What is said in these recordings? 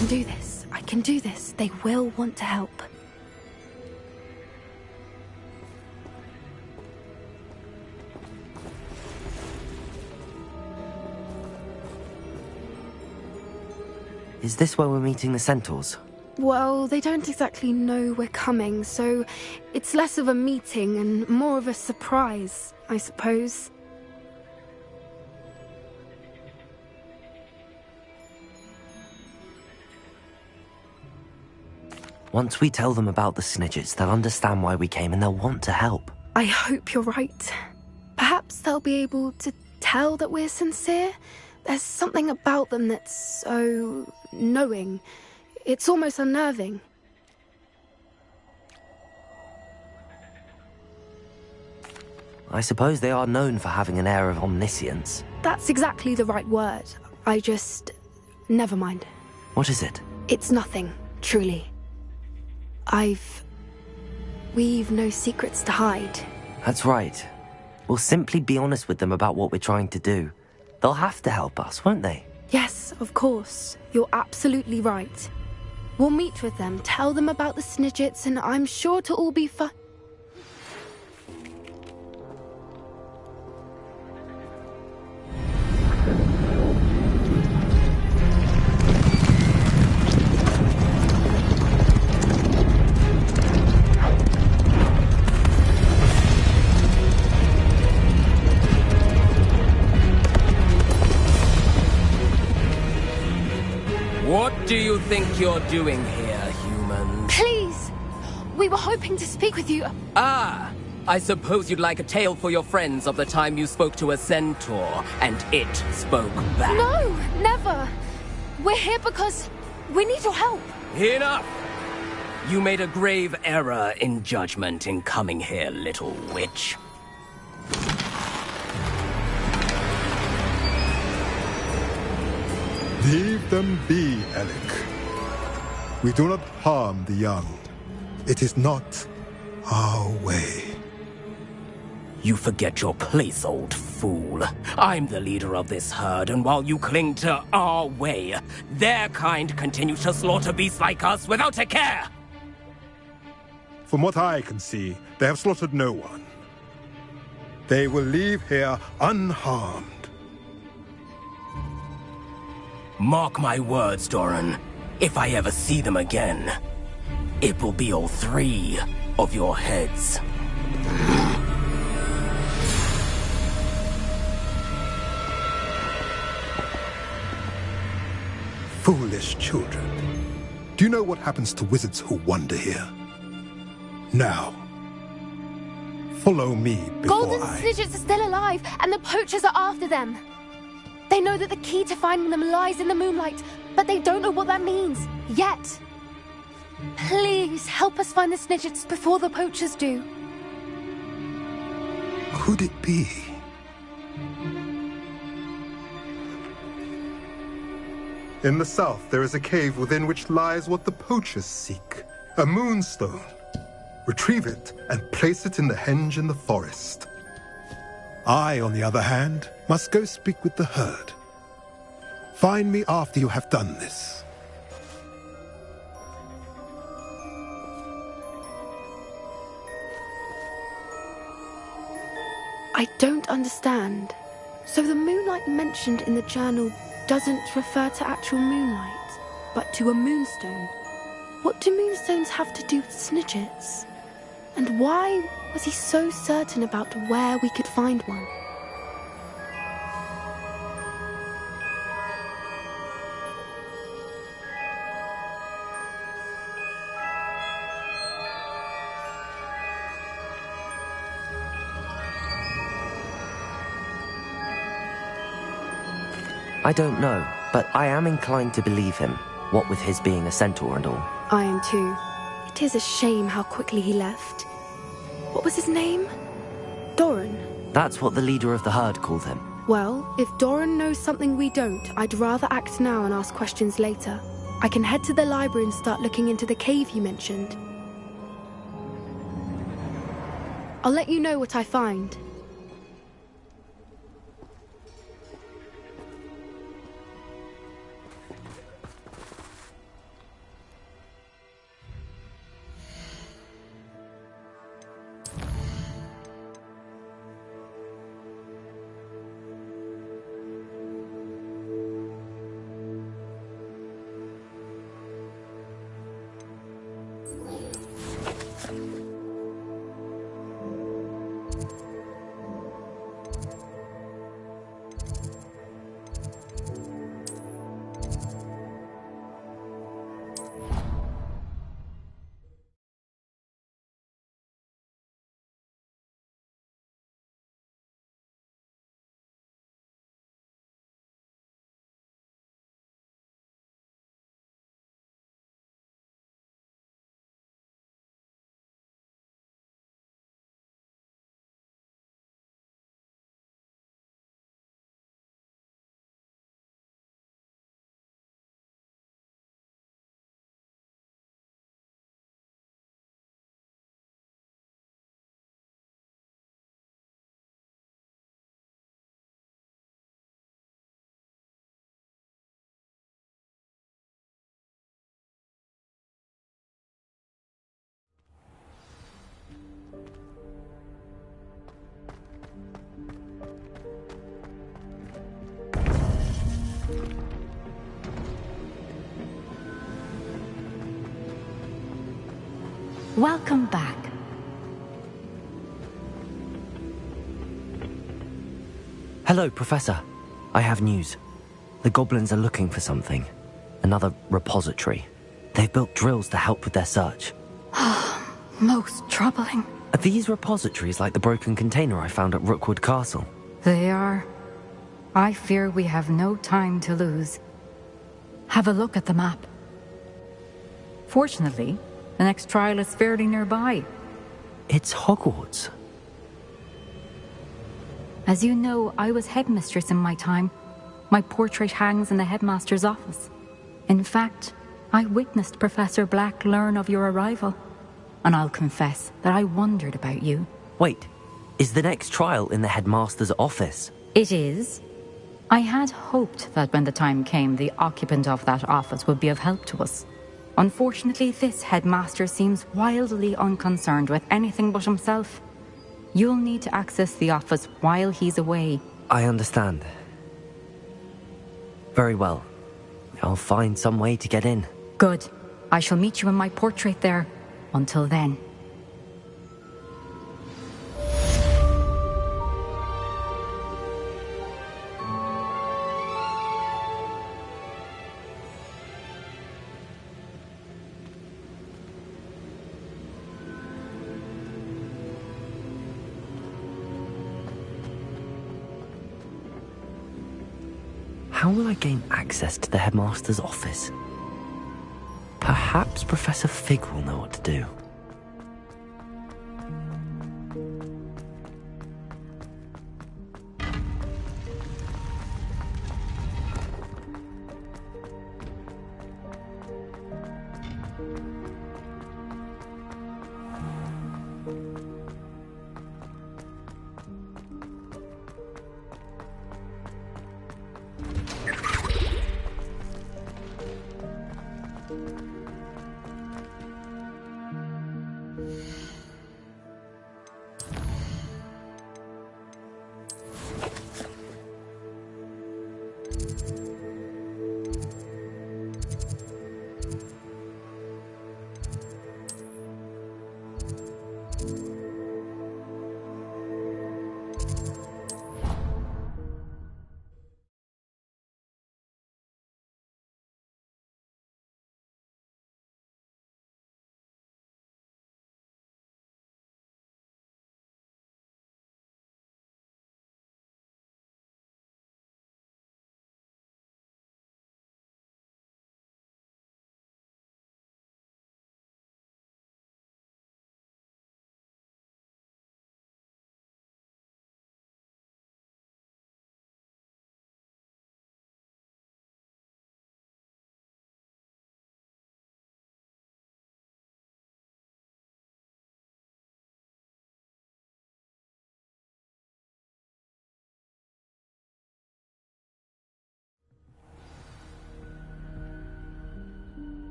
can do this. I can do this. They will want to help. Is this where we're meeting the centaurs? Well, they don't exactly know we're coming, so it's less of a meeting and more of a surprise, I suppose. Once we tell them about the Snidgets, they'll understand why we came and they'll want to help. I hope you're right. Perhaps they'll be able to tell that we're sincere. There's something about them that's so knowing. It's almost unnerving. I suppose they are known for having an air of omniscience. That's exactly the right word. Never mind. What is it? It's nothing, truly. We've no secrets to hide. That's right. We'll simply be honest with them about what we're trying to do. They'll have to help us, won't they? Yes, of course. You're absolutely right. We'll meet with them, tell them about the Snidgets, and I'm sure it'll all be fun. What do you think you're doing here, humans? Please! We were hoping to speak with you. Ah! I suppose you'd like a tale for your friends of the time you spoke to a centaur, and it spoke back. No, never! We're here because we need your help. Enough! You made a grave error in judgment in coming here, little witch. Leave them be, Alec. We do not harm the young. It is not our way. You forget your place, old fool. I'm the leader of this herd, and while you cling to our way, their kind continue to slaughter beasts like us without a care! From what I can see, they have slaughtered no one. They will leave here unharmed. Mark my words, Doran. If I ever see them again, it will be all 3 of your heads. Foolish children. Do you know what happens to wizards who wander here? Now, follow me before Golden Snidgets are still alive, and the poachers are after them. They know that the key to finding them lies in the moonlight, but they don't know what that means, yet. Please, help us find the Snidgets before the poachers do. Could it be? In the south, there is a cave within which lies what the poachers seek. A moonstone. Retrieve it and place it in the henge in the forest. I, on the other hand, must go speak with the herd. Find me after you have done this. I don't understand. So the moonlight mentioned in the journal doesn't refer to actual moonlight, but to a moonstone. What do moonstones have to do with Snidgets? And why was he so certain about where we could find one? I don't know, but I am inclined to believe him, what with his being a centaur and all. I am too. It is a shame how quickly he left. What was his name? Doran. That's what the leader of the herd called him. Well, if Doran knows something we don't, I'd rather act now and ask questions later. I can head to the library and start looking into the cave you mentioned. I'll let you know what I find. Welcome back. Hello, Professor. I have news. The goblins are looking for something. Another repository. They've built drills to help with their search. Most troubling. Are these repositories like the broken container I found at Rookwood Castle? They are. I fear we have no time to lose. Have a look at the map. Fortunately, the next trial is fairly nearby. It's Hogwarts. As you know, I was headmistress in my time. My portrait hangs in the headmaster's office. In fact, I witnessed Professor Black learn of your arrival. And I'll confess that I wondered about you. Wait, is the next trial in the headmaster's office? It is. I had hoped that when the time came, the occupant of that office would be of help to us. Unfortunately, this headmaster seems wildly unconcerned with anything but himself. You'll need to access the office while he's away. I understand. Very well. I'll find some way to get in. Good. I shall meet you in my portrait there. Until then. How will I gain access to the headmaster's office? Perhaps Professor Fig will know what to do.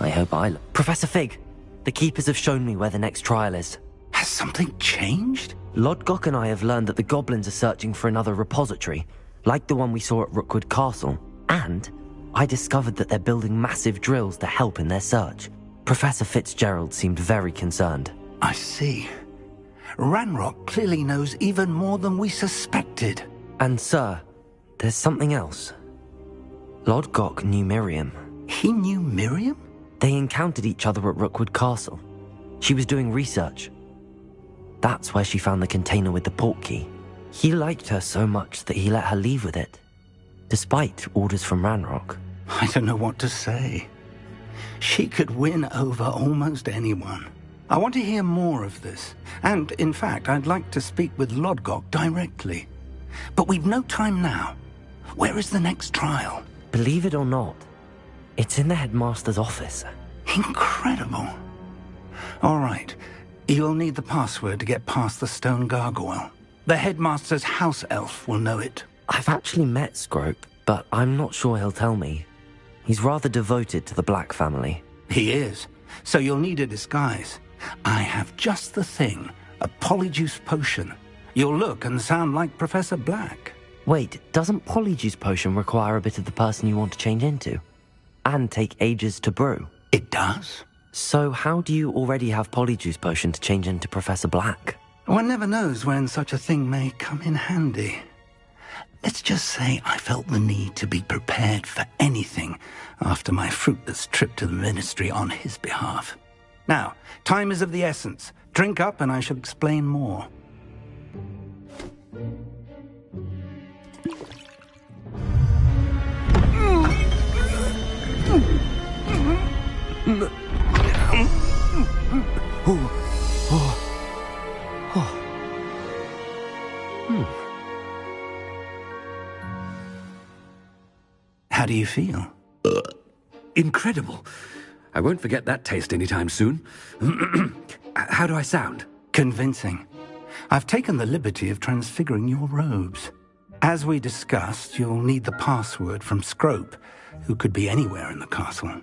I hope Professor Fig, the Keepers have shown me where the next trial is. Has something changed? Lodgok and I have learned that the goblins are searching for another repository, like the one we saw at Rookwood Castle. And I discovered that they're building massive drills to help in their search. Professor Fitzgerald seemed very concerned. I see. Ranrock clearly knows even more than we suspected. And sir, there's something else. Lodgok knew Miriam. He knew Miriam? They encountered each other at Rookwood Castle. She was doing research. That's where she found the container with the portkey. He liked her so much that he let her leave with it, despite orders from Ranrock. I don't know what to say. She could win over almost anyone. I want to hear more of this. And, in fact, I'd like to speak with Lodgok directly. But we've no time now. Where is the next trial? Believe it or not, it's in the headmaster's office. Incredible. All right. You'll need the password to get past the stone gargoyle. The headmaster's house elf will know it. I've actually met Scrope, but I'm not sure he'll tell me. He's rather devoted to the Black family. He is. So you'll need a disguise. I have just the thing. A polyjuice potion. You'll look and sound like Professor Black. Wait, doesn't Polyjuice Potion require a bit of the person you want to change into? And take ages to brew? It does. So how do you already have Polyjuice Potion to change into Professor Black? One never knows when such a thing may come in handy. Let's just say I felt the need to be prepared for anything after my fruitless trip to the Ministry on his behalf. Now, time is of the essence. Drink up and I shall explain more. How do you feel? Incredible. I won't forget that taste anytime soon. How do I sound? Convincing. I've taken the liberty of transfiguring your robes. As we discussed, you'll need the password from Scrope, who could be anywhere in the castle.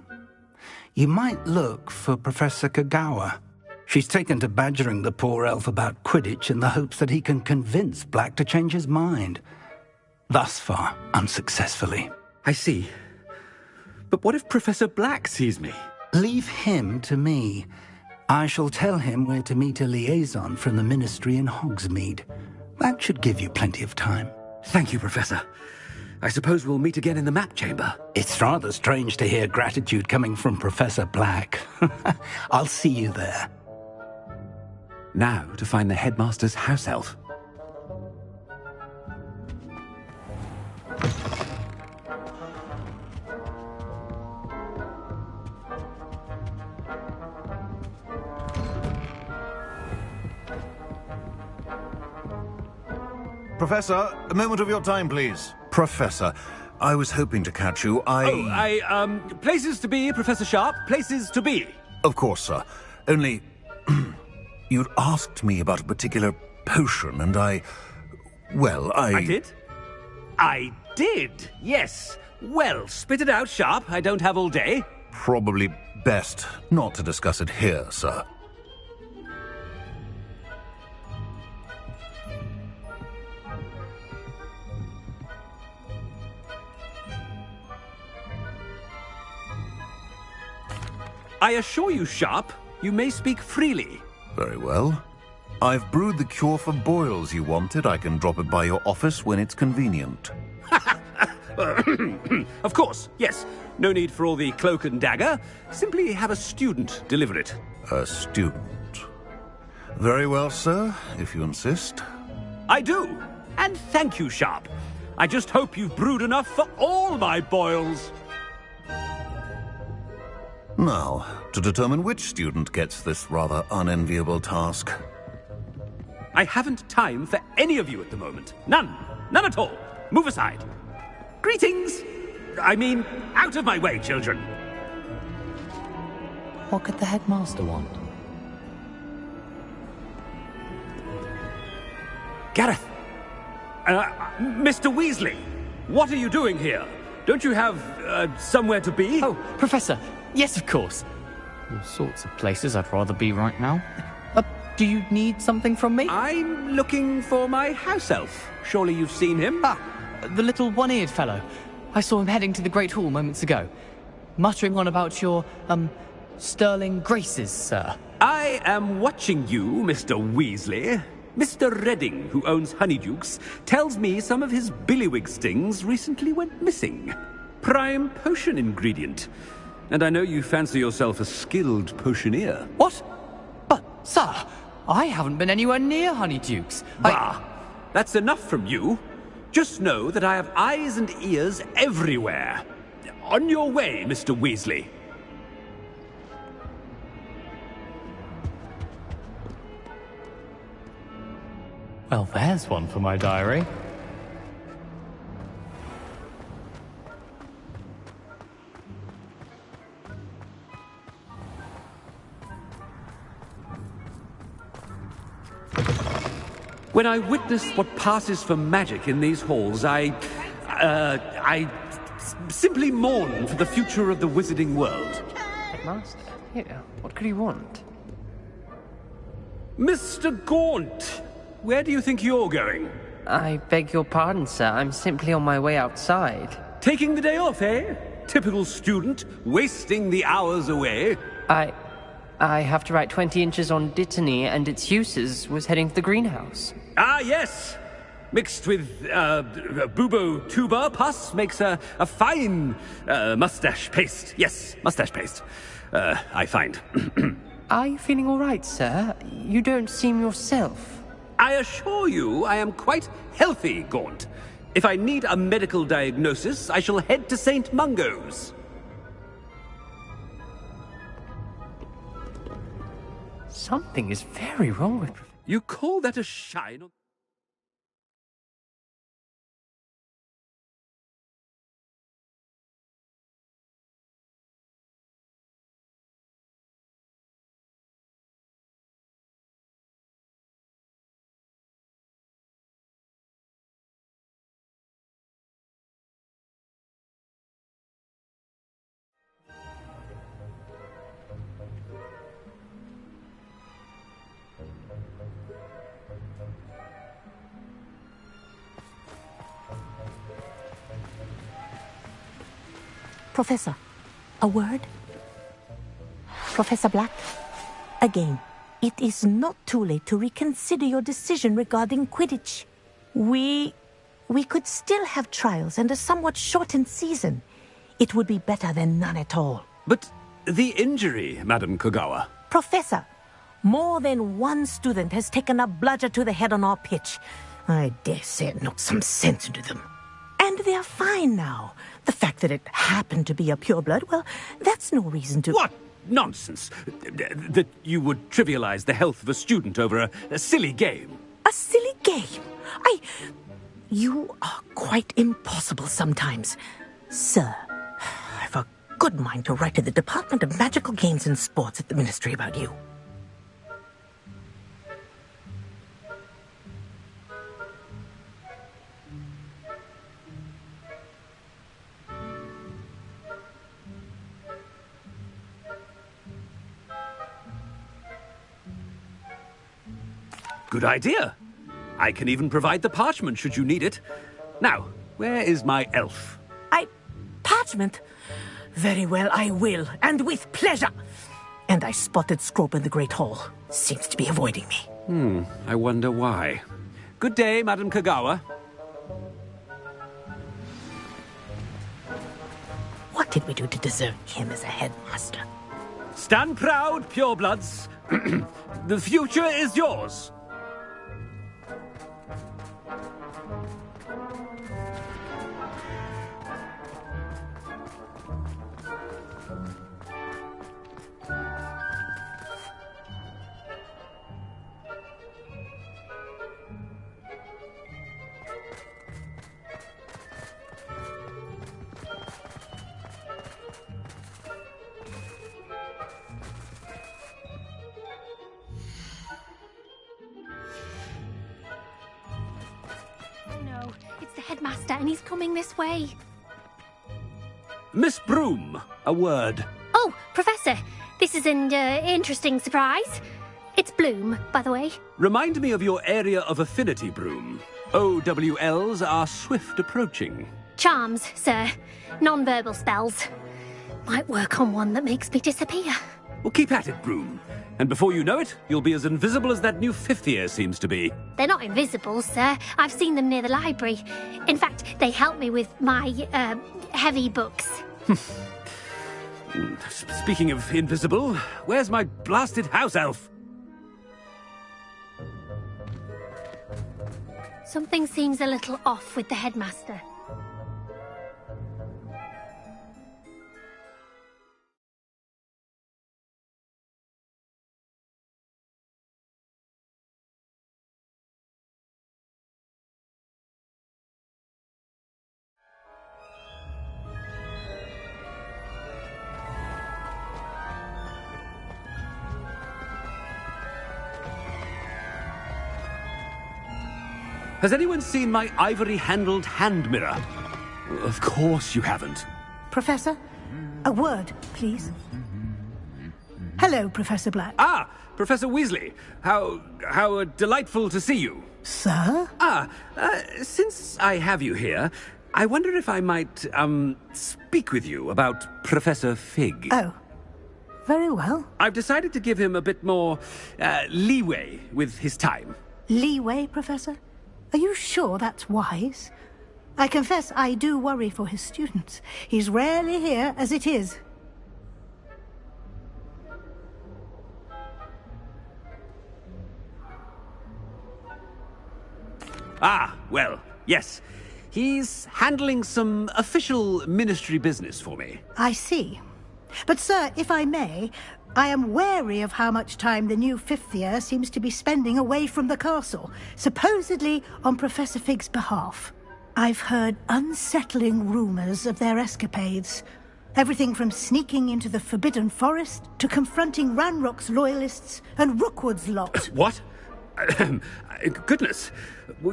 You might look for Professor Kagawa. She's taken to badgering the poor elf about Quidditch in the hopes that he can convince Black to change his mind. Thus far, unsuccessfully. I see. But what if Professor Black sees me? Leave him to me. I shall tell him where to meet a liaison from the Ministry in Hogsmeade. That should give you plenty of time. Thank you, Professor. I suppose we'll meet again in the map chamber. It's rather strange to hear gratitude coming from Professor Black. I'll see you there. Now to find the headmaster's house elf. Professor, a moment of your time, please. Professor, I was hoping to catch you. Places to be, Professor Sharp. Places to be. Of course, sir. Only, you'd asked me about a particular potion, and I did? I did, yes. Well, spit it out, Sharp. I don't have all day. Probably best not to discuss it here, sir. I assure you, Sharp, you may speak freely. Very well. I've brewed the cure for boils you wanted. I can drop it by your office when it's convenient. Of course, yes. No need for all the cloak and dagger. Simply have a student deliver it. A student. Very well, sir, if you insist. I do. And thank you, Sharp. I just hope you've brewed enough for all my boils. Now, to determine which student gets this rather unenviable task. I haven't time for any of you at the moment. None. None at all. Move aside. Greetings! I mean, out of my way, children. What could the headmaster want? Gareth! Mr. Weasley, what are you doing here? Don't you have, somewhere to be? Oh, Professor. Yes, of course. All sorts of places I'd rather be right now. Do you need something from me? I'm looking for my house elf. Surely you've seen him? Ah, the little one-eared fellow. I saw him heading to the Great Hall moments ago, muttering on about your, sterling graces, sir. I am watching you, Mr. Weasley. Mr. Redding, who owns Honeydukes, tells me some of his billywig stings recently went missing. Prime potion ingredient. And I know you fancy yourself a skilled potioneer. What? But, sir, I haven't been anywhere near Honeydukes. Bah! That's enough from you. Just know that I have eyes and ears everywhere. On your way, Mr. Weasley. Well, there's one for my diary. When I witness what passes for magic in these halls, I simply mourn for the future of the wizarding world. Headmaster? Yeah, what could he want? Mr. Gaunt, where do you think you're going? I beg your pardon, sir. I'm simply on my way outside. Taking the day off, eh? Typical student, wasting the hours away. I have to write 20 inches on Dittany and its uses. Was heading to the greenhouse. Ah, yes! Mixed with, bubo tuber pus makes a fine, mustache paste. Yes, mustache paste. I find. Are you feeling all right, sir? You don't seem yourself. I assure you I am quite healthy, Gaunt. If I need a medical diagnosis, I shall head to St. Mungo's. Something is very wrong with... You call that a shine on... Professor, a word? Professor Black? Again, it is not too late to reconsider your decision regarding Quidditch. We could still have trials and a somewhat shortened season. It would be better than none at all. But the injury, Madam Kogawa. Professor, more than one student has taken a bludger to the head on our pitch. I dare say it knocked some sense into them. And they're fine now. The fact that it happened to be a pureblood, well, that's no reason to... What nonsense! That you would trivialize the health of a student over a silly game. A silly game? You are quite impossible sometimes. Sir, I've a good mind to write to the Department of Magical Games and Sports at the Ministry about you. Good idea. I can even provide the parchment should you need it. Now, where is my elf? Parchment? Very well, I will, and with pleasure. And I spotted Scrope in the Great Hall. Seems to be avoiding me. I wonder why. Good day, Madam Kogawa. What did we do to deserve him as a headmaster? Stand proud, purebloods. The future is yours. Headmaster, and he's coming this way. Miss Broom, a word. Oh, Professor, This is an interesting surprise. It's Bloom, by the way. Remind me of your area of affinity, Broom. OWLs are swift approaching. Charms, sir. Non-verbal spells. Might work on one that makes me disappear. Well, keep at it, Broom. And before you know it, you'll be as invisible as that new 5th year seems to be. They're not invisible, sir. I've seen them near the library. In fact, they help me with my, heavy books. Speaking of invisible, where's my blasted house elf? Something seems a little off with the headmaster. Has anyone seen my ivory-handled hand mirror? Of course you haven't. Professor, a word, please. Hello, Professor Black. Ah, Professor Weasley. How delightful to see you. Sir? Since I have you here, I wonder if I might, speak with you about Professor Fig. Oh, very well. I've decided to give him a bit more, leeway with his time. Leeway, Professor? Are you sure that's wise? I confess I do worry for his students. He's rarely here as it is. Ah, well, yes. He's handling some official ministry business for me. I see. But, sir, if I may, I am wary of how much time the new 5th year seems to be spending away from the castle, supposedly on Professor Fig's behalf. I've heard unsettling rumours of their escapades. Everything from sneaking into the Forbidden Forest to confronting Ranrock's loyalists and Rookwood's lot. What? Goodness.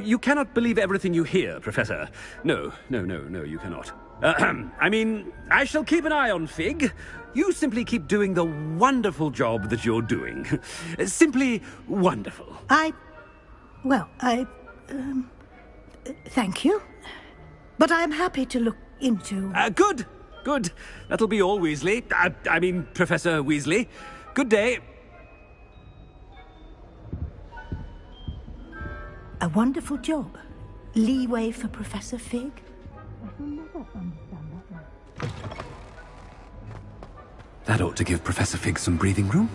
You cannot believe everything you hear, Professor. No, you cannot. I mean, I shall keep an eye on Fig. You simply keep doing the wonderful job that you're doing. Simply wonderful. Thank you. But I'm happy to look into... Good. That'll be all, Weasley. I mean, Professor Weasley. Good day. A wonderful job. Leeway for Professor Fig. That ought to give Professor Fig some breathing room.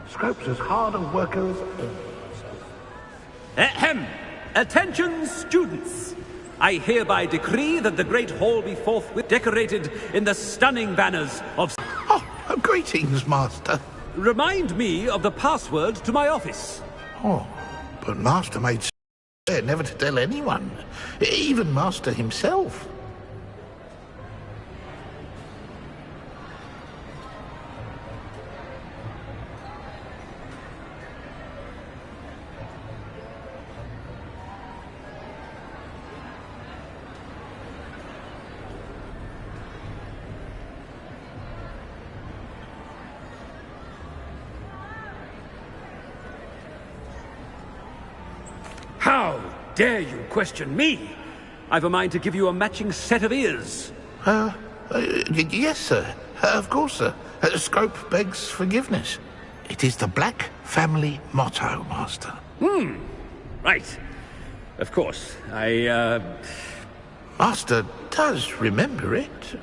Scrope's as hard a worker as... Ahem! Attention, students! I hereby decree that the Great Hall be forthwith decorated in the stunning banners of... Oh, greetings, Master. Remind me of the password to my office. Oh, but Master made sure never to tell anyone, even Master himself. How dare you question me? I've a mind to give you a matching set of ears. Yes, sir. Of course, sir. Scrope begs forgiveness. It is the Black family motto, Master. Right. Of course. Master does remember it.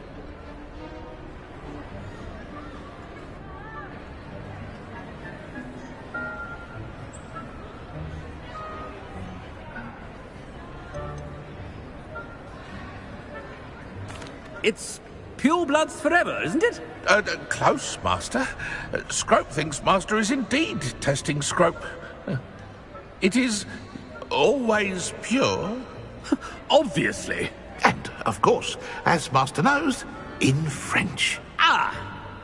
It's pure bloods forever, isn't it? Close, Master. Scrope thinks Master is indeed testing Scrope. It is always pure. Obviously. And, of course, as Master knows, in French.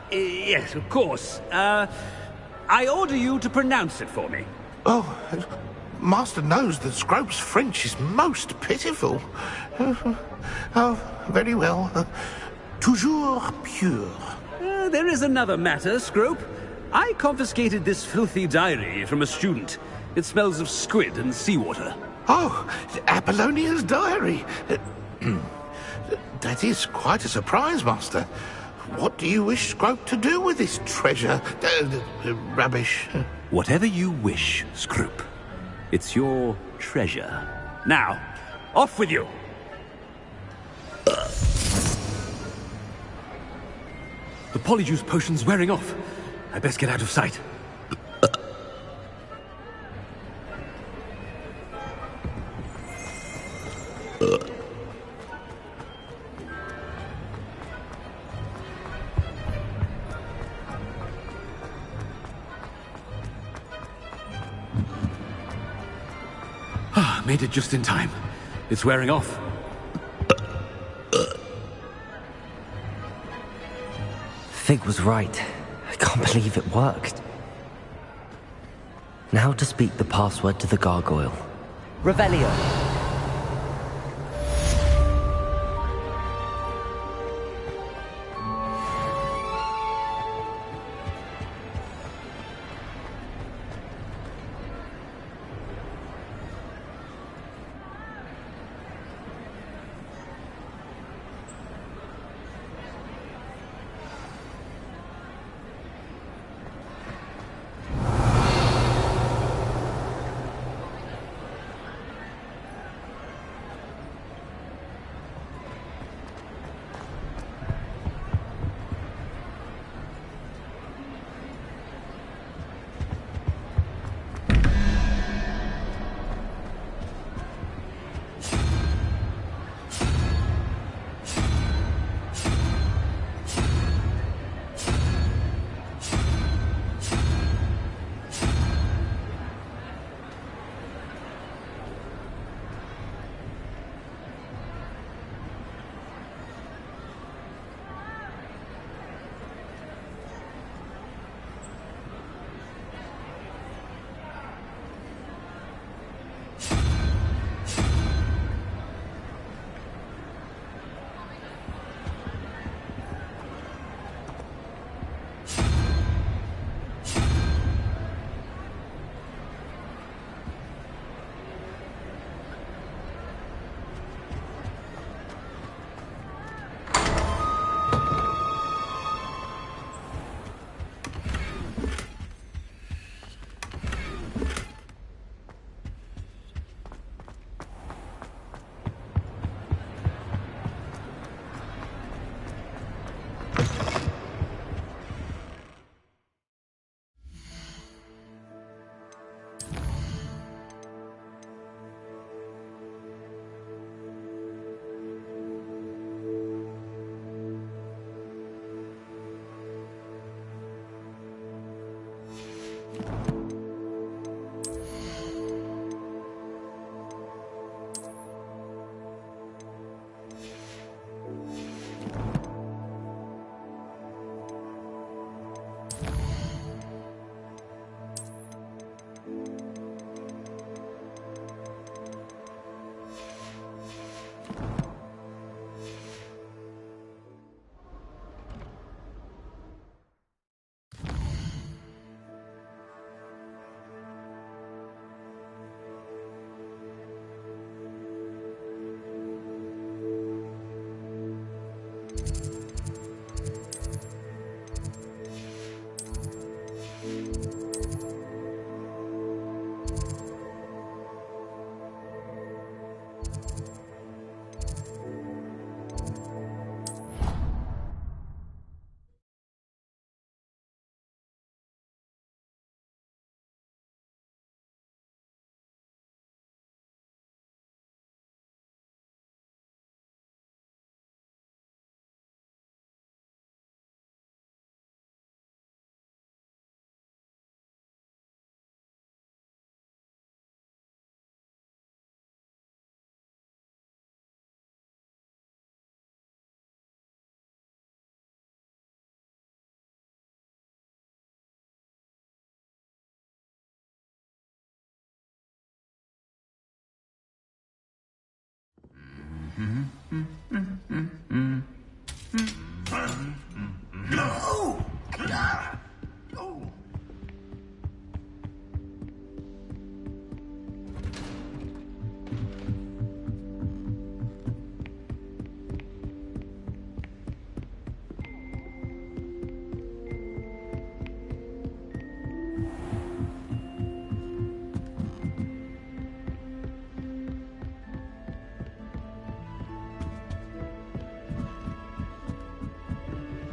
Yes, of course. I order you to pronounce it for me. Oh, Master knows that Scrope's French is most pitiful. Oh, very well. toujours pure. There is another matter, Scrope. I confiscated this filthy diary from a student. It smells of squid and seawater. Oh, Apollonia's diary. That is quite a surprise, Master. What do you wish Scrope to do with this treasure? Rubbish. Whatever you wish, Scrope. It's your treasure. Now, off with you! The polyjuice potion's wearing off. I best get out of sight. Made it just in time. It's wearing off. Fig was right. I can't believe it worked. Now to speak the password to the gargoyle. Revelio.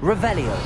Revelio.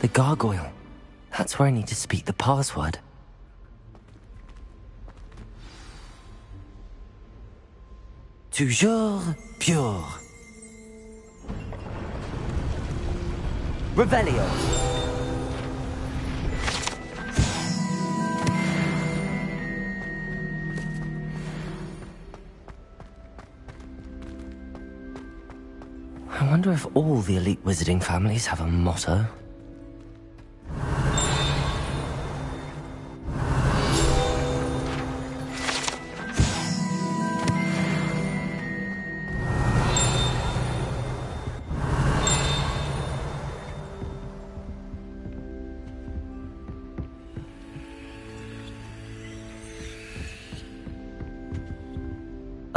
The gargoyle. That's where I need to speak the password. Toujours pure. Revelio. I wonder if all the elite wizarding families have a motto.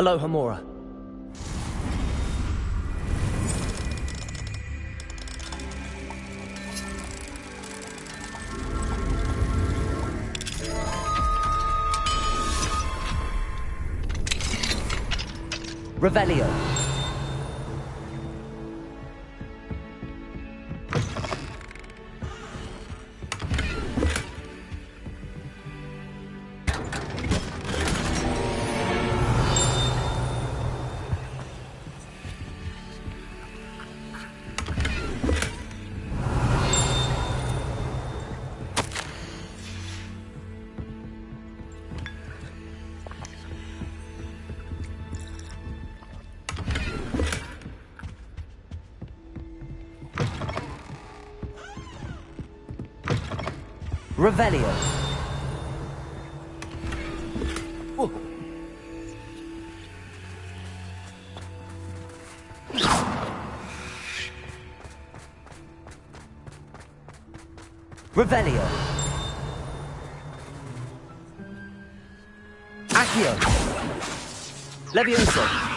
Aloha, Mora. Revelio. Revelio. Revelio. Accio. Levioso.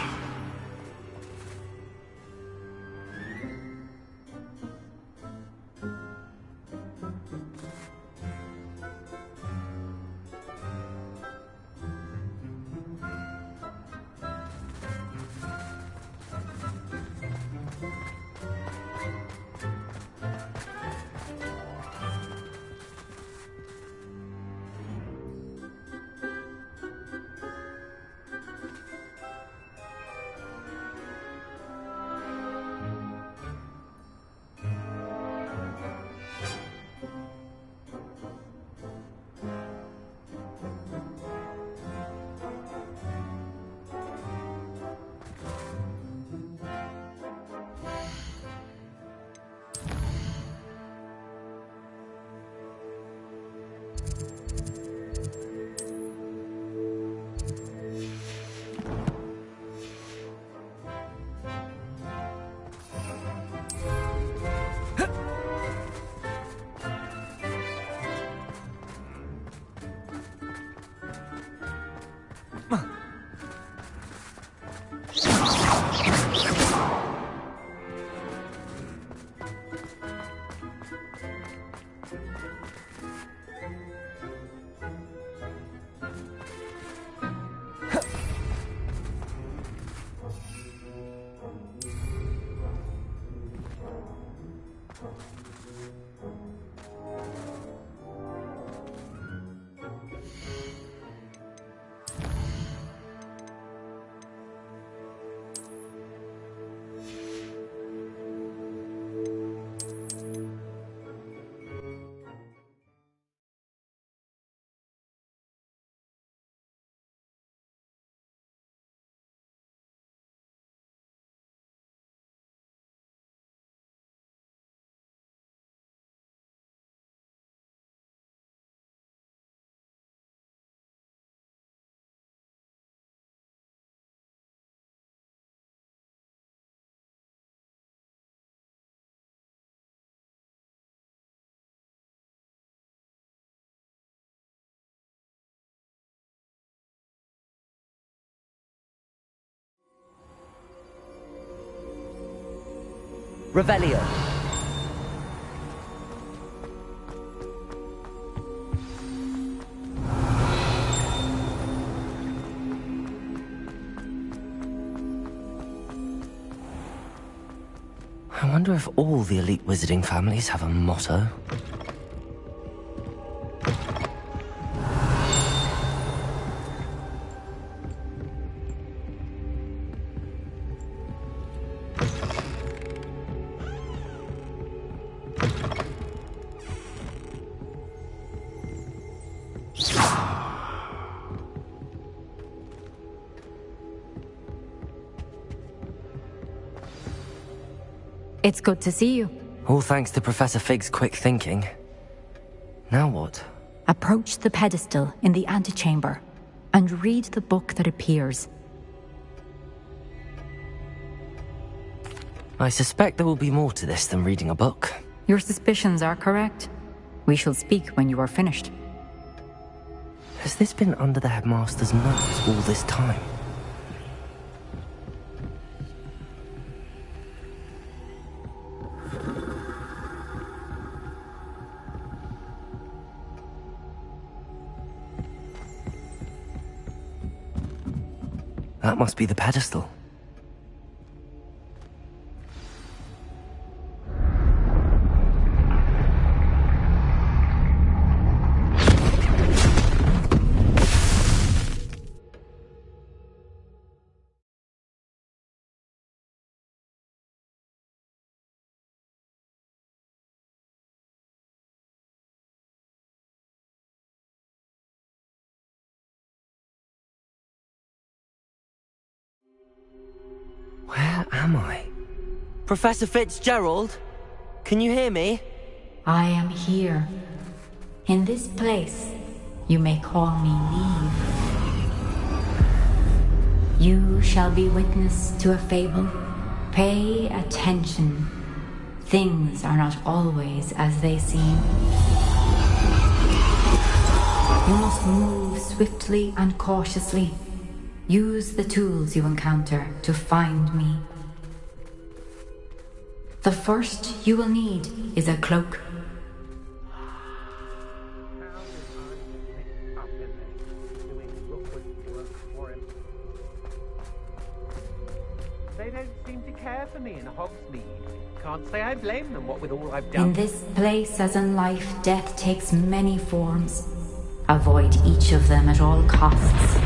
Revelio. I wonder if all the elite wizarding families have a motto. It's good to see you. All thanks to Professor Fig's quick thinking. Now what? Approach the pedestal in the antechamber and read the book that appears. I suspect there will be more to this than reading a book. Your suspicions are correct. We shall speak when you are finished. Has this been under the headmaster's nose all this time? That must be the pedestal. Where am I? Professor Fitzgerald? Can you hear me? I am here. In this place, you may call me Neve. You shall be witness to a fable. Pay attention. Things are not always as they seem. You must move swiftly and cautiously. Use the tools you encounter to find me. The first you will need is a cloak. They don't seem to care for me in Hogsmeade. Can't say I blame them, what with all I've done. In this place, as in life, death takes many forms. Avoid each of them at all costs.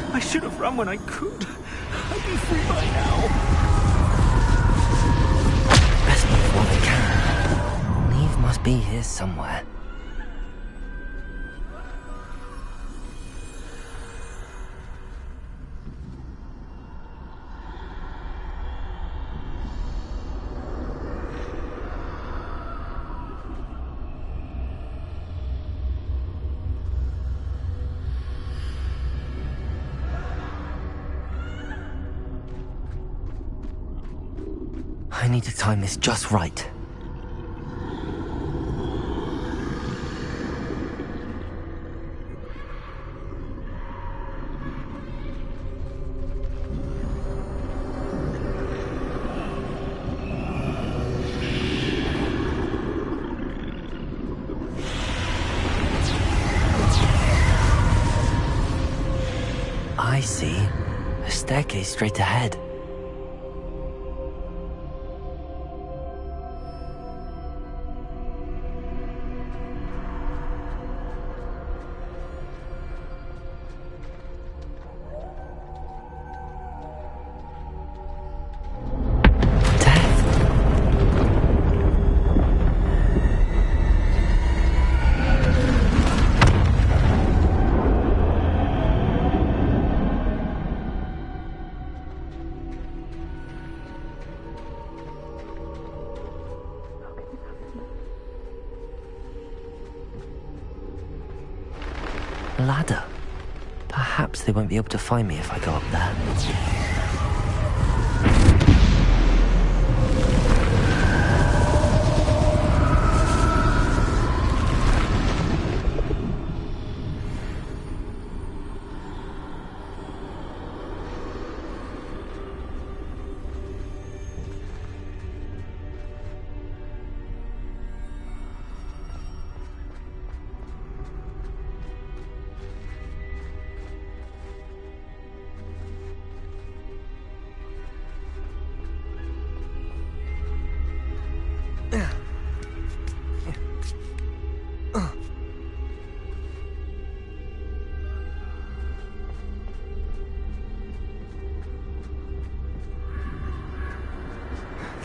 I should have run when I could. I'd be free by now. Best move while they can. Neve must be here somewhere. I need to time this just right. I see. A staircase straight ahead. ladder. Perhaps they won't be able to find me if I go up there.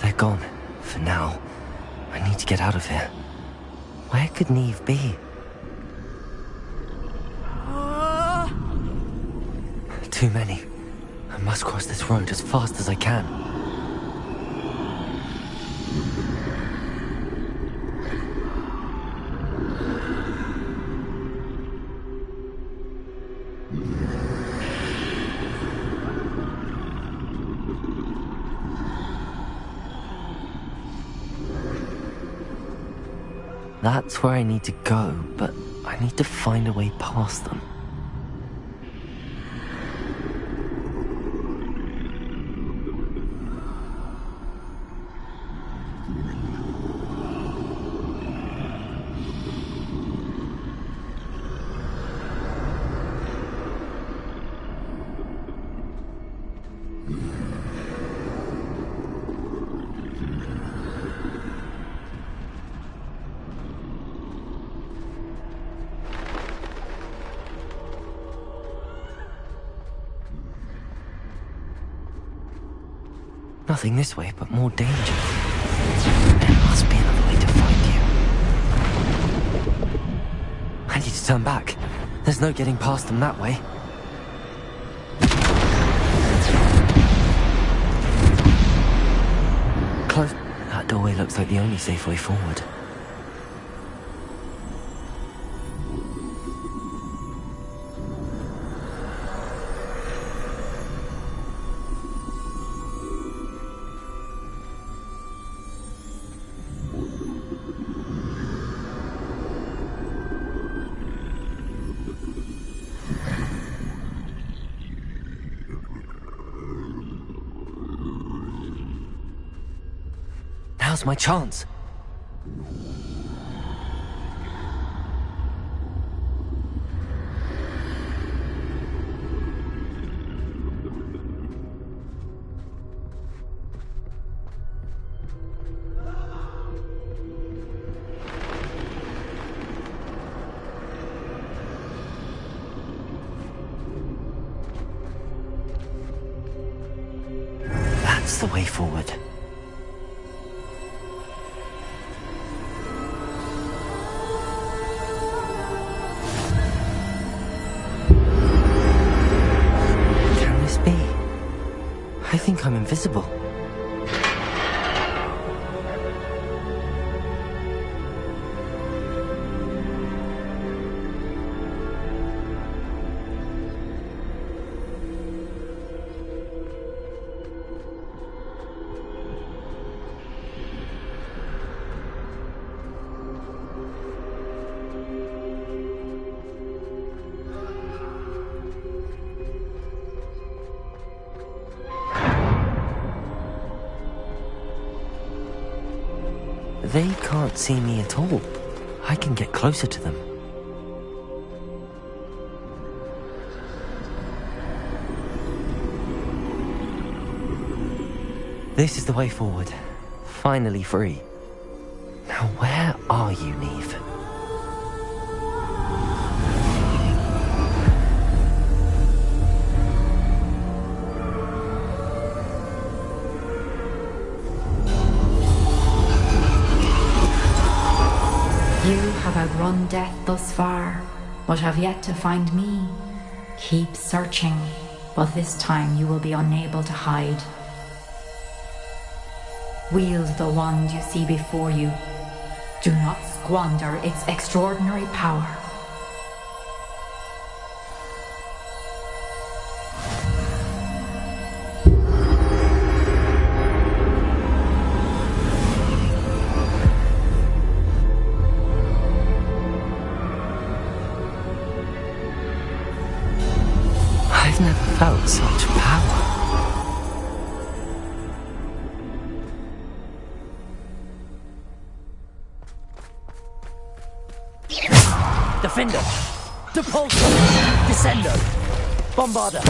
They're gone, for now. I need to get out of here. Where could Neve be? Too many. I must cross this road as fast as I can. That's where I need to go, but I need to find a way past them. Nothing this way, but more danger. There must be another way to find you. I need to turn back. There's no getting past them that way. Close. That doorway looks like the only safe way forward. Now's my chance. That's the way forward. I think I'm invisible. They can't see me at all. I can get closer to them. This is the way forward. Finally free. Now where are you, Neve? You have outrun death thus far, but have yet to find me. Keep searching, but this time you will be unable to hide. Wield the wand you see before you. Do not squander its extraordinary power. Defender! Depulso! Descendo! Bombarder!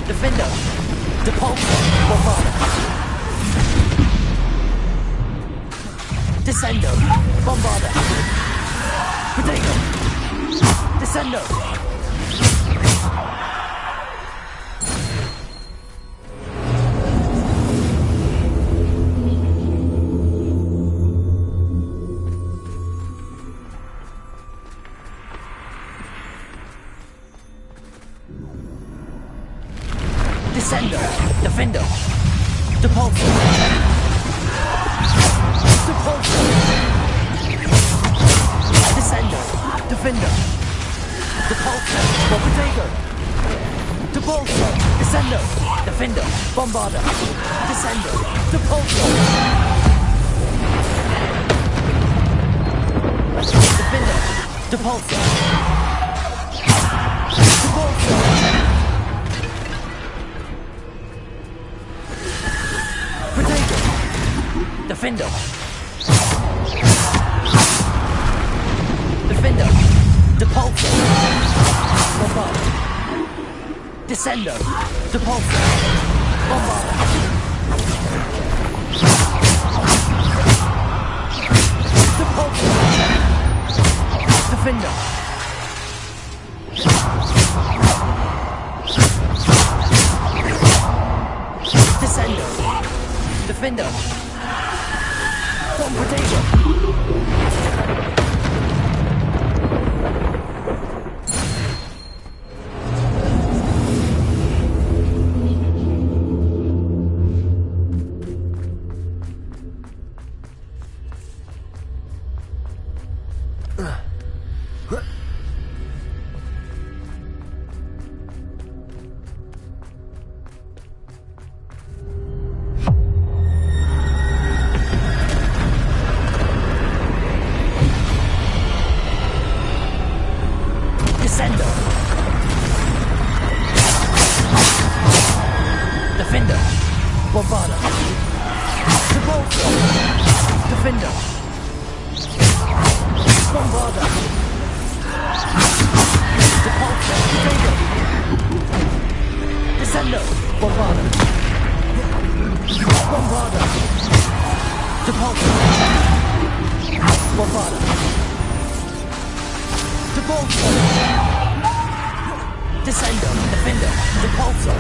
Defender! Depulso! Bombarder! Descendo! Bombarder! Protego! Descendo! Descendo! Defendo! Depulso! Depulso! Descendo! Defendo! Depulso! Protego! Depulso! Descendo! Defendo! Bombarder! Descendo! Depulso! Defendo! Depulso! Depulso! Protego! Defendo! Defendo! Depulso! Bombarder! Descendo! Depulso! Bombarder! Depulso! Defendo! Descendo! Defendo! Protego! Descendo! Defender! Bombarder! Depulso! Defender! Bombarder! Depulso! Protego! Descendo! Bombarder! Bombarder! Depulso! Bombarder! Depulso! Descendo! Defender! Depulso!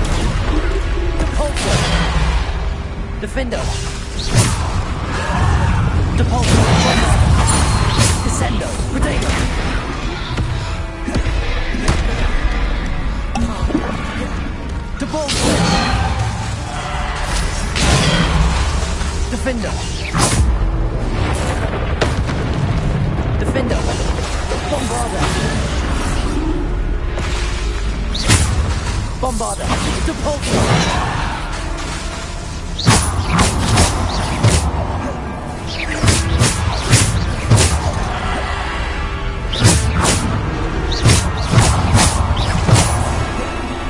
Depulso! Defender! Depulso! Descendo! Protego! Depulso! Defender! Defender! Bombarder! Bombarder! Depulso!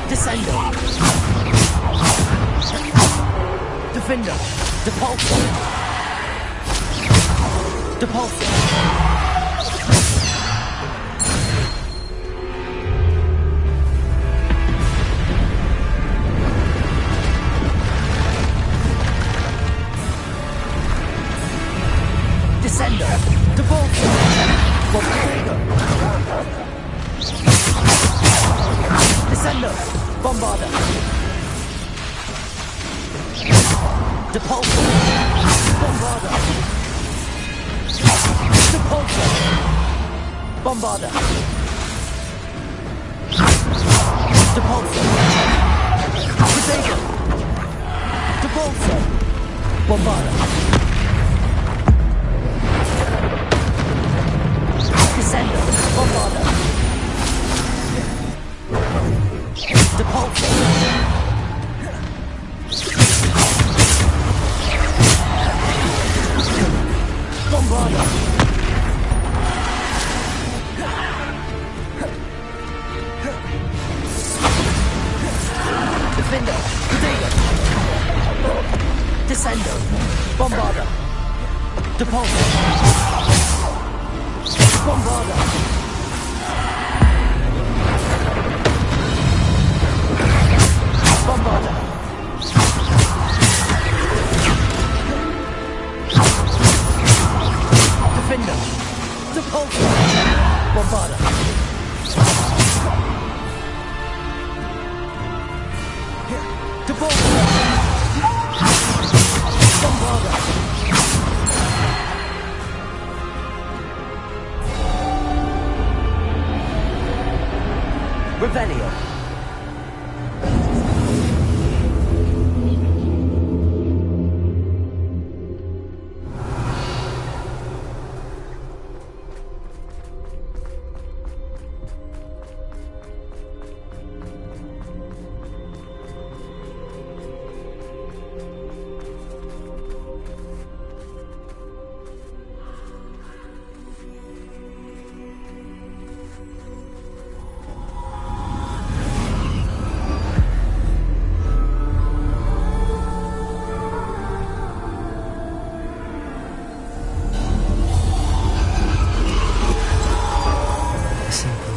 Descendo! Defender! Depulso! Depulso! Descendo! Depulso! Protego! Descendo! Bombarder! Depulso! Bombarder! Depulso! Bombarder! Depulso! Protego! Depulso! Bombarder! Descendo! Bombarder! Depulso! Cinder! Depulso! Bombarda! Here! Depulso! Bombarda! Revelio!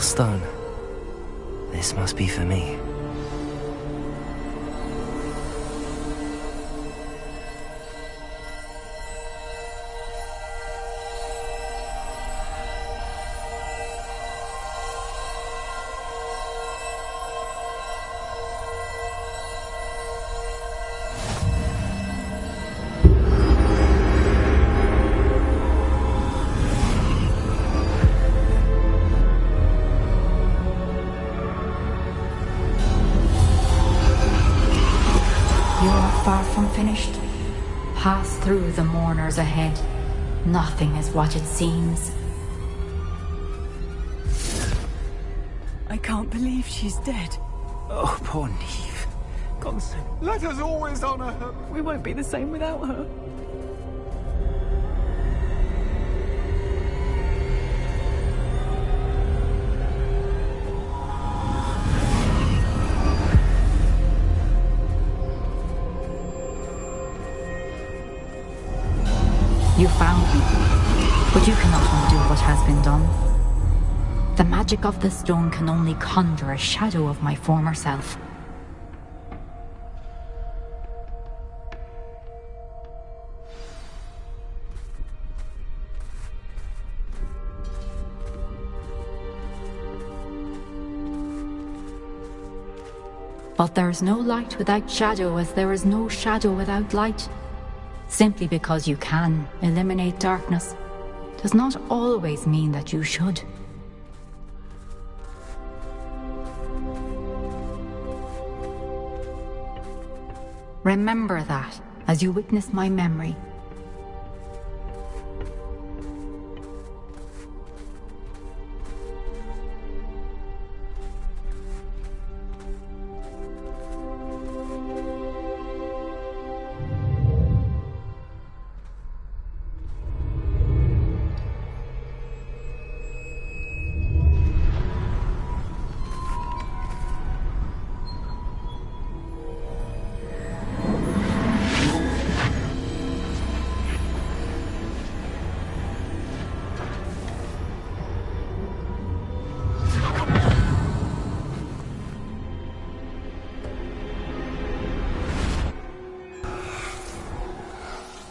Stone. This must be for me. Finished. Pass through the mourners ahead. Nothing is what it seems. I can't believe she's dead. Oh, poor Neve. Gonson. Let us always honor her. We won't be the same without her. You found me, but you cannot undo what has been done. The magic of the stone can only conjure a shadow of my former self. But there is no light without shadow, as there is no shadow without light. Simply because you can eliminate darkness does not always mean that you should. Remember that as you witness my memory.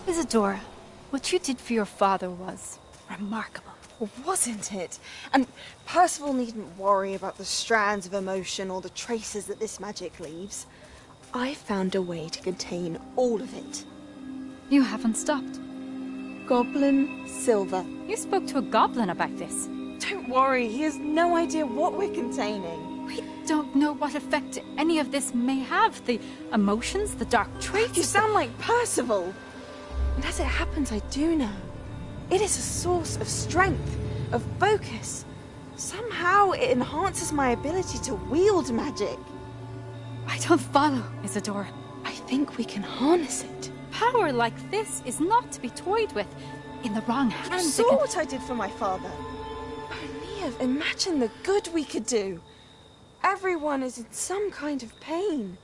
Isadora, what you did for your father was remarkable. Well, wasn't it? And Percival needn't worry about the strands of emotion or the traces that this magic leaves. I found a way to contain all of it. You haven't stopped. Goblin Silver. You spoke to a goblin about this. Don't worry, he has no idea what we're containing. We don't know what effect any of this may have. The emotions, the dark traits. You sound like Percival. And as it happens, I do know. It is a source of strength, of focus. Somehow it enhances my ability to wield magic. I don't follow, Isadora. I think we can harness it. Power like this is not to be toyed with. In the wrong hands, You saw what I did for my father. Oh, Neve, imagine the good we could do. Everyone is in some kind of pain.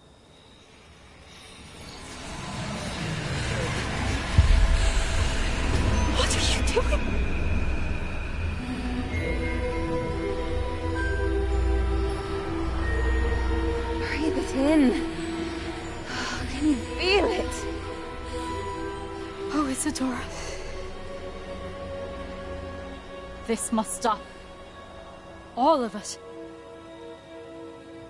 What are you doing? Breathe it in. Can you feel it? Oh, Isadora. This must stop. All of it.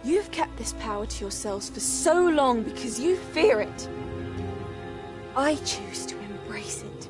You've kept this power to yourselves for so long because you fear it. I choose to embrace it.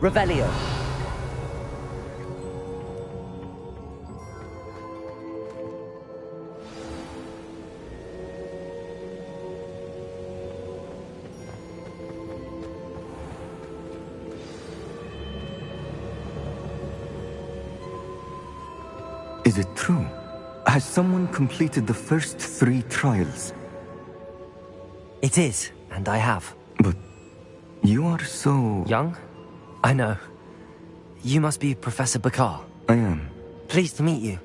Revelio. Is it true? Has someone completed the first 3 trials? It is, and I have. But you are so... young? I know. You must be Professor Bakar. I am. Pleased to meet you.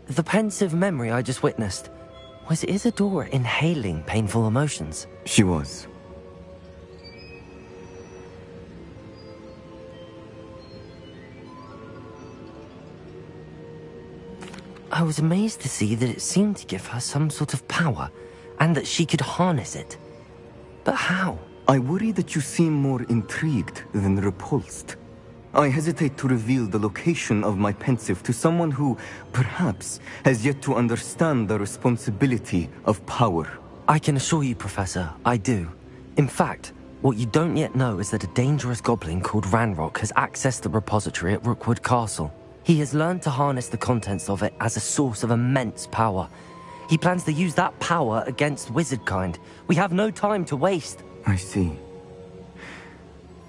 The pensive memory I just witnessed, was Isadora inhaling painful emotions? She was. I was amazed to see that it seemed to give her some sort of power, and that she could harness it. But how? I worry that you seem more intrigued than repulsed. I hesitate to reveal the location of my pensive to someone who, perhaps, has yet to understand the responsibility of power. I can assure you, Professor, I do. In fact, what you don't yet know is that a dangerous goblin called Ranrock has accessed the repository at Rookwood Castle. He has learned to harness the contents of it as a source of immense power. He plans to use that power against wizardkind. We have no time to waste. I see.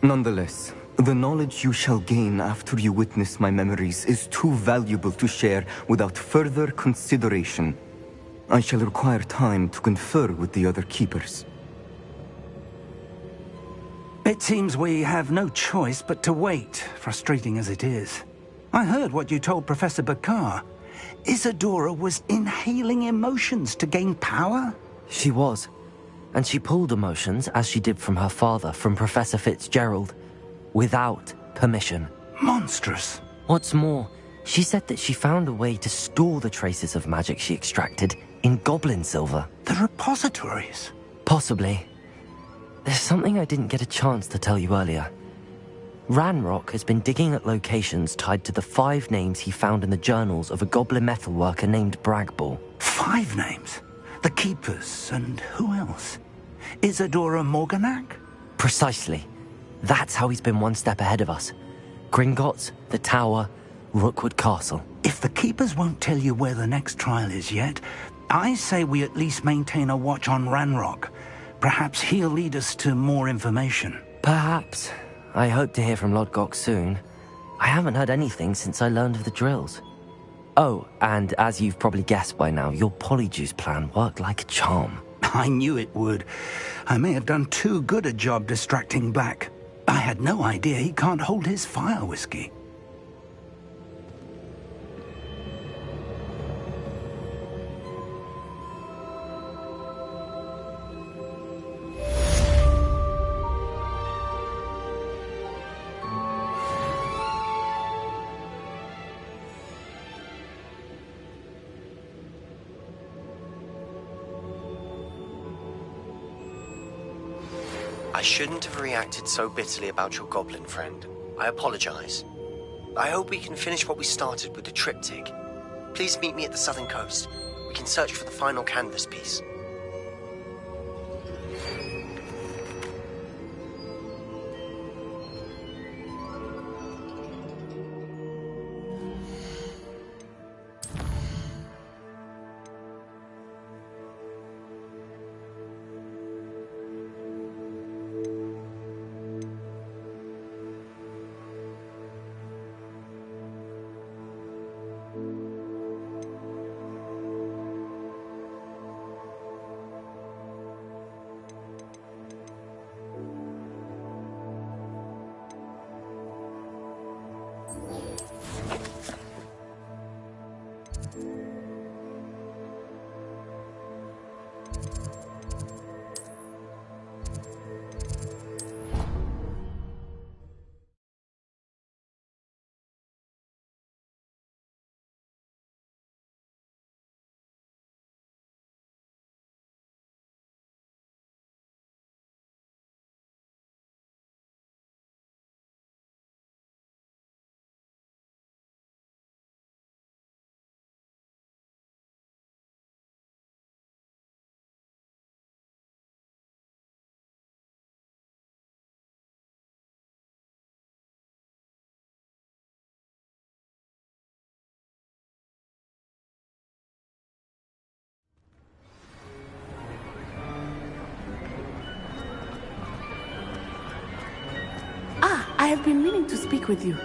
Nonetheless, the knowledge you shall gain after you witness my memories is too valuable to share without further consideration. I shall require time to confer with the other keepers. It seems we have no choice but to wait, frustrating as it is. I heard what you told Professor Bakar. Isadora was inhaling emotions to gain power? She was. And she pulled emotions, as she did from her father, from Professor Fitzgerald, without permission. Monstrous. What's more, she said that she found a way to store the traces of magic she extracted in goblin silver. The repositories? Possibly. There's something I didn't get a chance to tell you earlier. Ranrock has been digging at locations tied to the 5 names he found in the journals of a goblin metalworker named Bragball. 5 names? The Keepers, and who else? Isadora Morganac? Precisely. That's how he's been one step ahead of us. Gringotts, the Tower, Rookwood Castle. If the Keepers won't tell you where the next trial is yet, I say we at least maintain a watch on Ranrock. Perhaps he'll lead us to more information. Perhaps. I hope to hear from Lodgok soon. I haven't heard anything since I learned of the drills. Oh, and as you've probably guessed by now, your Polyjuice plan worked like a charm. I knew it would. I may have done too good a job distracting Black. I had no idea he can't hold his fire whiskey. I shouldn't have reacted so bitterly about your goblin friend. I apologize. I hope we can finish what we started with the triptych. Please meet me at the southern coast. We can search for the final canvas piece. I have been meaning to speak with you.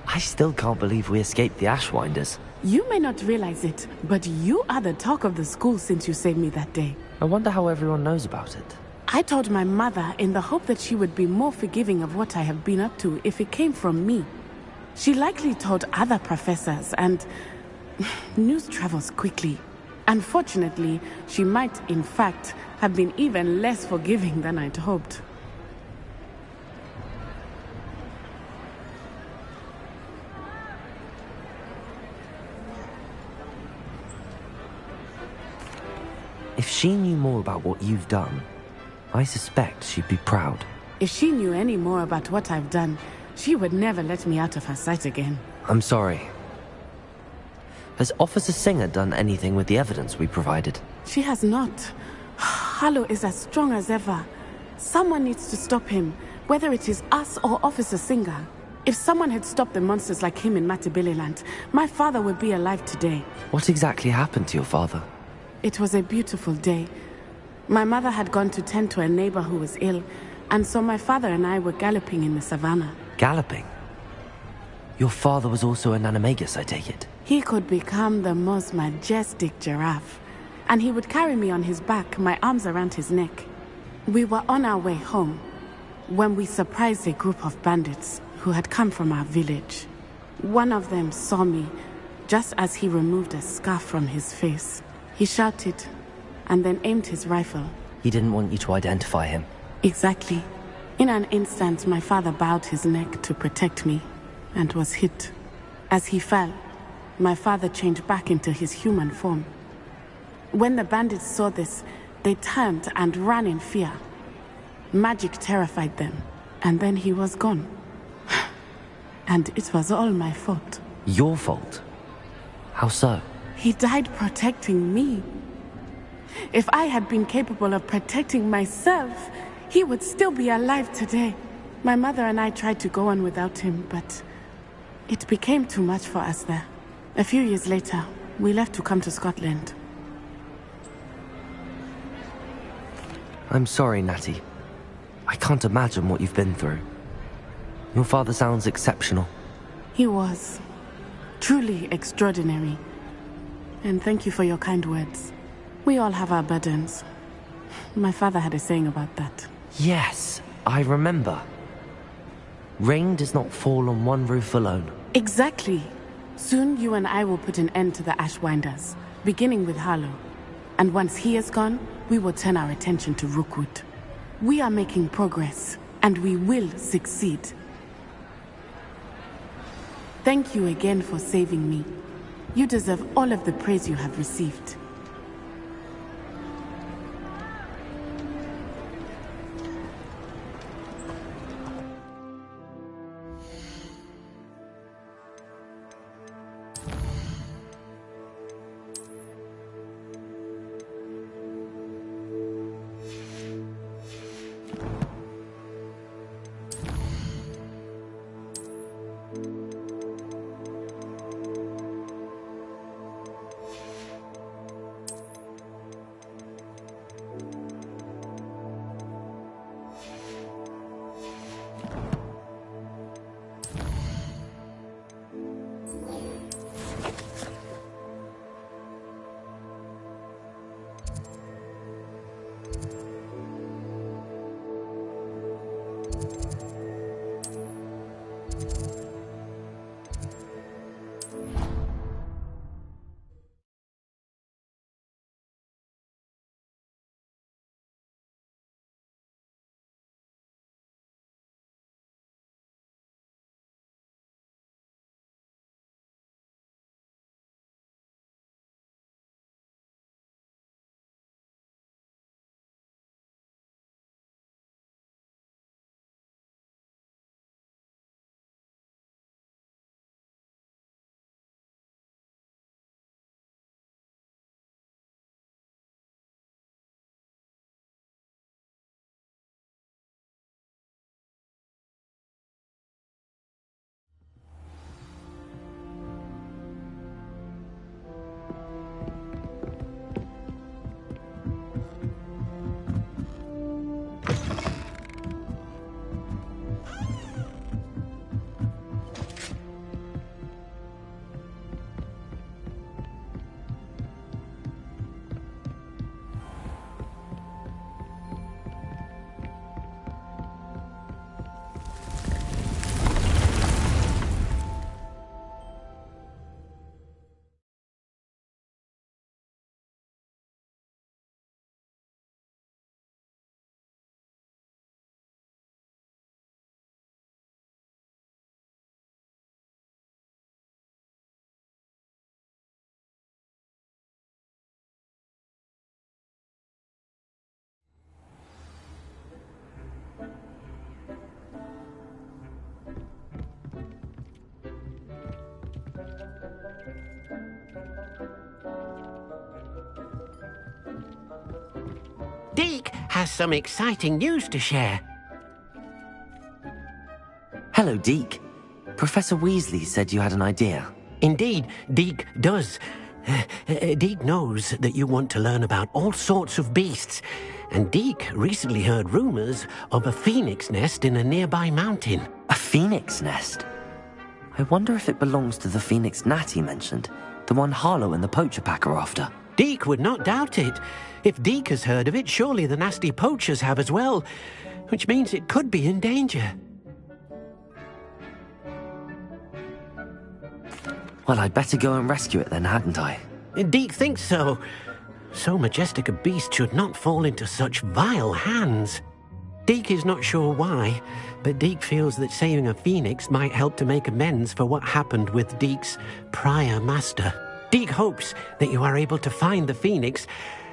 I still can't believe we escaped the Ashwinders. You may not realize it, but you are the talk of the school since you saved me that day. I wonder how everyone knows about it. I told my mother in the hope that she would be more forgiving of what I have been up to if it came from me. She likely told other professors, and news travels quickly. Unfortunately, she might, in fact, have been even less forgiving than I'd hoped. If she knew more about what you've done, I suspect she'd be proud. If she knew any more about what I've done, she would never let me out of her sight again. I'm sorry. Has Officer Singer done anything with the evidence we provided? She has not. Harlow is as strong as ever. Someone needs to stop him, whether it is us or Officer Singer. If someone had stopped the monsters like him in Matabeleland, my father would be alive today. What exactly happened to your father? It was a beautiful day. My mother had gone to tend to a neighbor who was ill, and so my father and I were galloping in the savannah. Galloping? Your father was also an animagus, I take it? He could become the most majestic giraffe, and he would carry me on his back, my arms around his neck. We were on our way home when we surprised a group of bandits who had come from our village. One of them saw me just as he removed a scarf from his face. He shouted and then aimed his rifle. He didn't want you to identify him. Exactly. In an instant, my father bowed his neck to protect me and was hit. As he fell, my father changed back into his human form. When the bandits saw this, they turned and ran in fear. Magic terrified them, and then he was gone. And it was all my fault. Your fault? How so? He died protecting me. If I had been capable of protecting myself, he would still be alive today. My mother and I tried to go on without him, but it became too much for us there. A few years later, we left to come to Scotland. I'm sorry, Natty. I can't imagine what you've been through. Your father sounds exceptional. He was. Truly extraordinary. And thank you for your kind words. We all have our burdens. My father had a saying about that. Yes, I remember. Rain does not fall on one roof alone. Exactly. Soon you and I will put an end to the Ashwinders, beginning with Harlow. And once he is gone, we will turn our attention to Rookwood. We are making progress, and we will succeed. Thank you again for saving me. You deserve all of the praise you have received. has some exciting news to share. Hello, Deke. Professor Weasley said you had an idea. Indeed, Deke does. Deke knows that you want to learn about all sorts of beasts, and Deke recently heard rumors of a phoenix nest in a nearby mountain. A phoenix nest? I wonder if it belongs to the phoenix gnat he mentioned, the one Harlow and the poacher pack are after. Deke would not doubt it. If Deke has heard of it, surely the nasty poachers have as well, which means it could be in danger. Well, I'd better go and rescue it then, hadn't I? Deke thinks so. So majestic a beast should not fall into such vile hands. Deke is not sure why, but Deke feels that saving a phoenix might help to make amends for what happened with Deke's prior master. Deke hopes that you are able to find the phoenix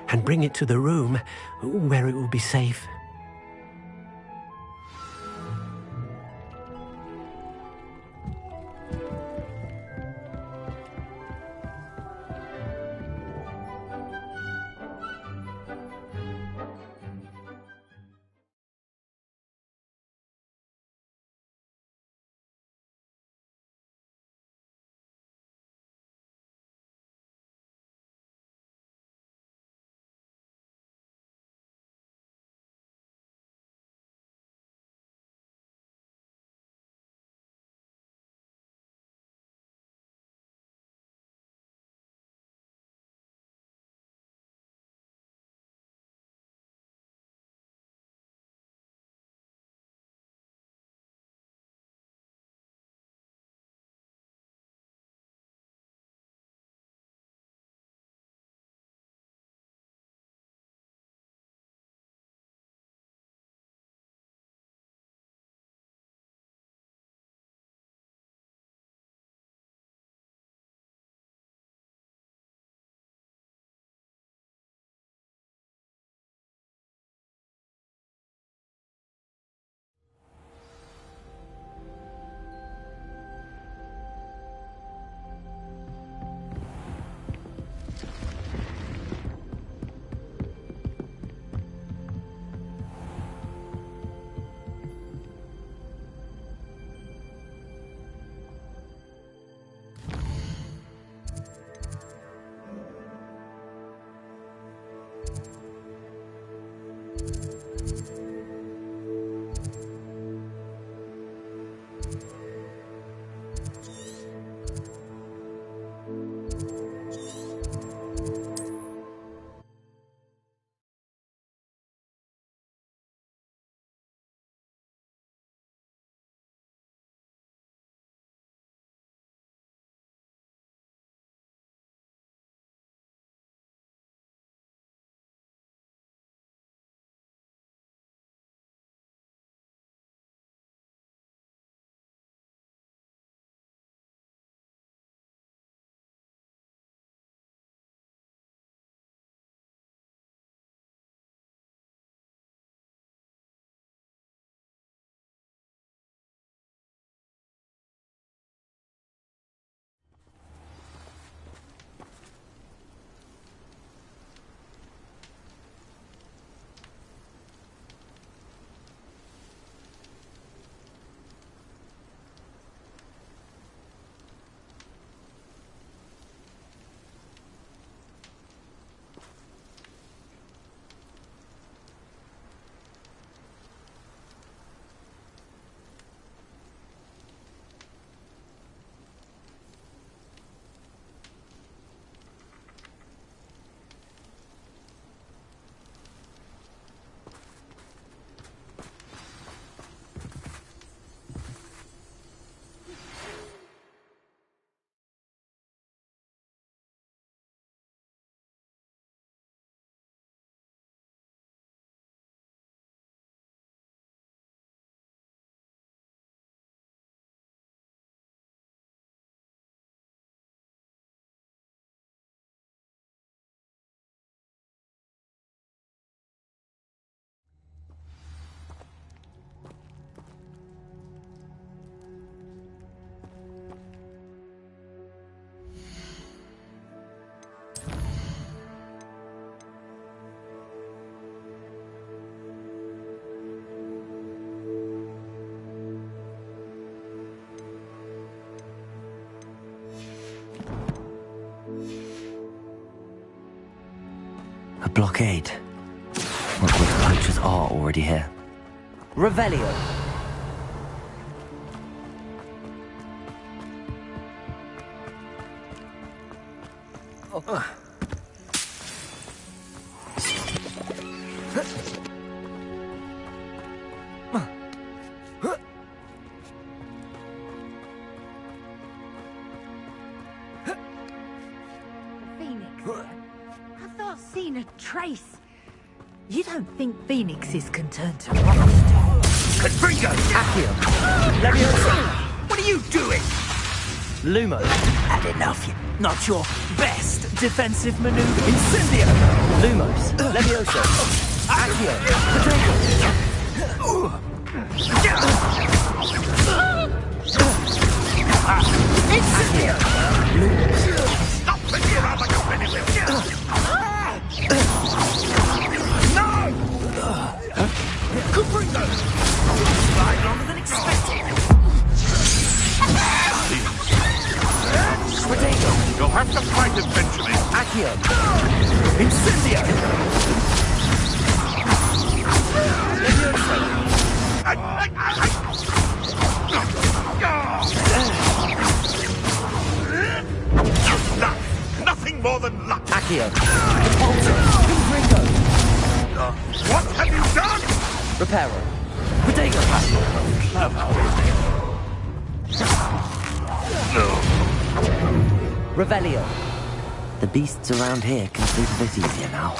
and bring it to the room where it will be safe. blockade. Rookwood's poachers are already here. Revelio! Have thou seen a trace? You don't think phoenixes can turn to rust? Confringo! Accio! Leviosa! What are you doing? Lumo! Had enough. Not your best defensive maneuver. Incendio! Lumos! Leviosa! Accio! Incendio! Stop thinking around like a benefit! No! Confringo! Right longer than expected. Potato! You'll have to fight eventually. Accio! Incendio! Luck! Nothing more than luck! Accio! Confringo! What have you done? Reparo! Potato! Revelio! The beasts around here can sleep a bit easier now.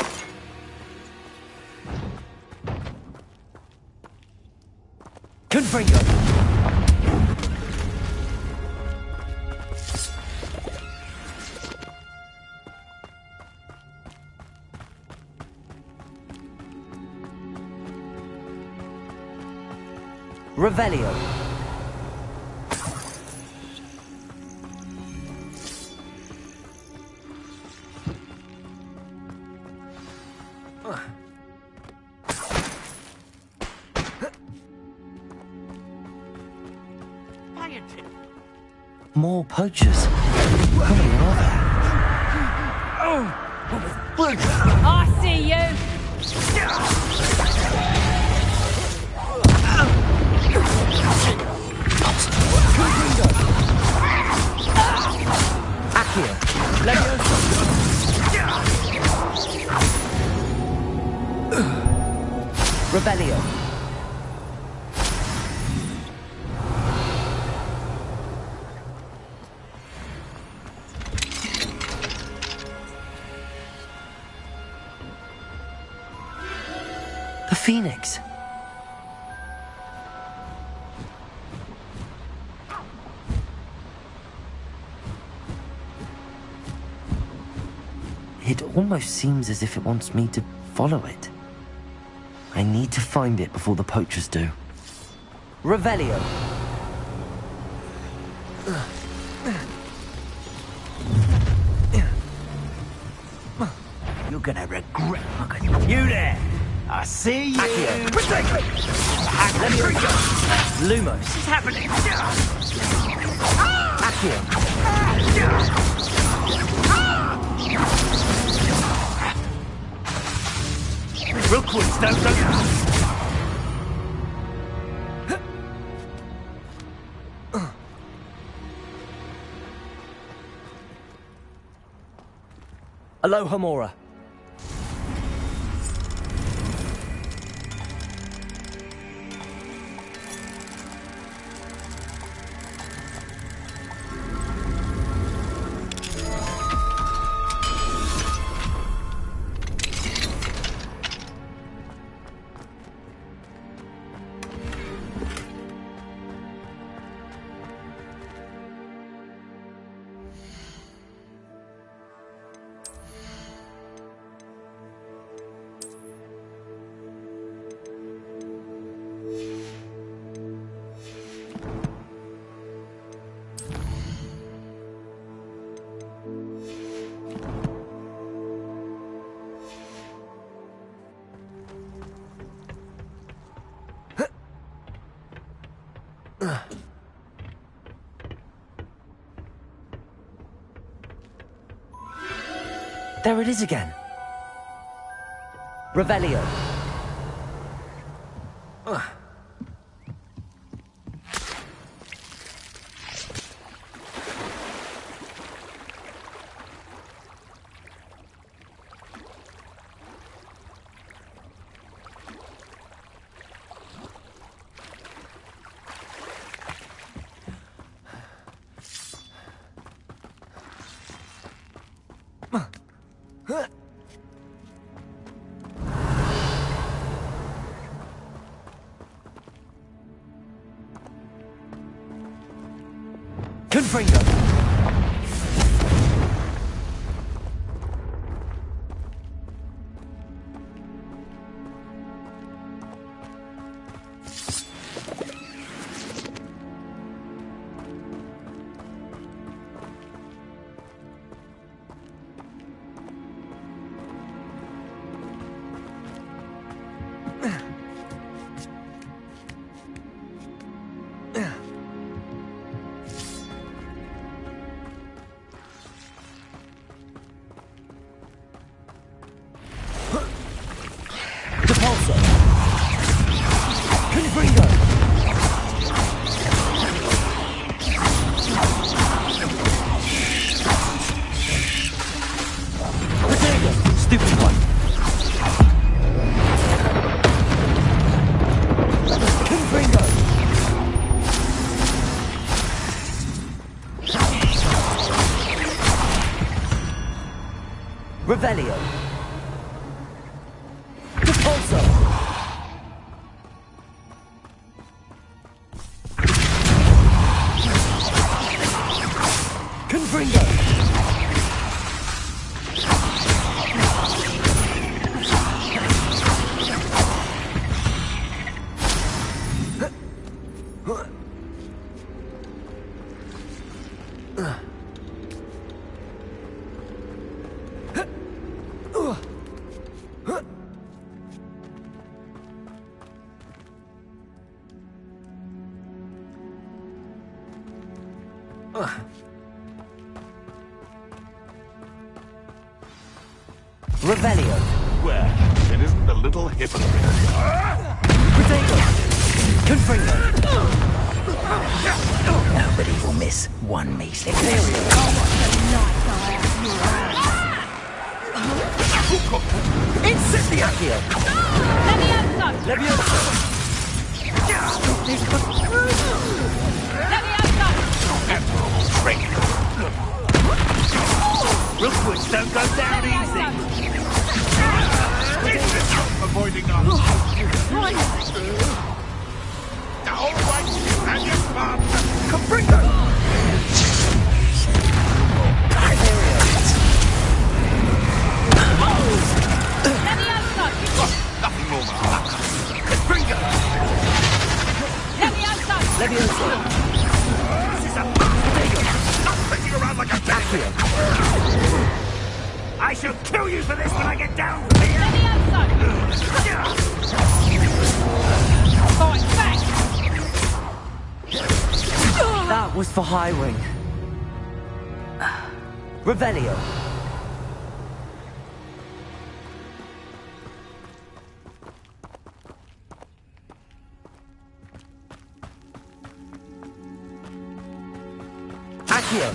Confringo! Revelio! More poachers. How many are there? I see you! Accio! Leviosa! Revelio! The Phoenix! It almost seems as if it wants me to follow it. I need to find it before the poachers do. Revelio! You're gonna regret looking. You there! I see you! Accio! Confringo! Lumos! What's happening? Accio! Rookwoods don't know. Aloha Mora. There it is again. Revelio. Confringo. Revelio. Repulso. Confringo. Revelio. Where? It isn't a little hypocrite. Potato. Confringo. Nobody will miss one measly. Incendiario. Levioso. Levioso. Rookwoods don't go down easy. Avoiding us. All right, and your partner. Confringo. Nothing more than that. Confringo. Levioso. This is a potato. Stop thinking around like a Accio. I shall kill you for this when I get down from here. That was for Highwing. Revelio. Accio.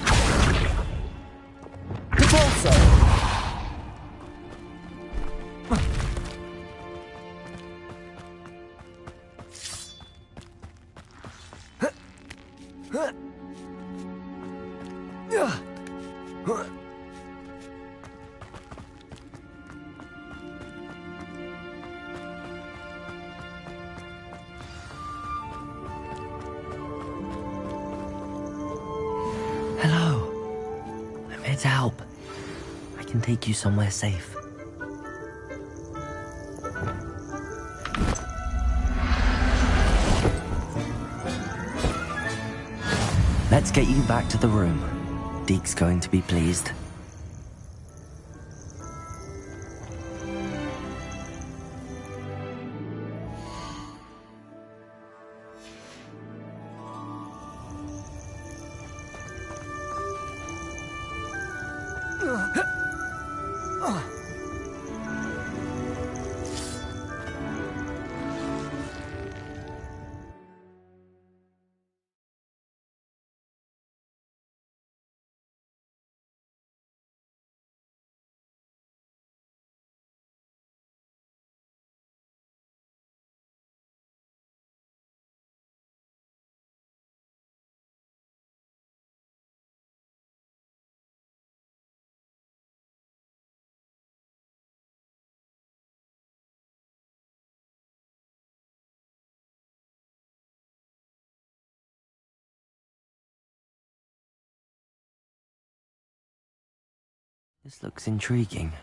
Repulso. Hello. I'm here to help. I can take you somewhere safe. Let's get you back to the room. Deke's going to be pleased. This looks intriguing.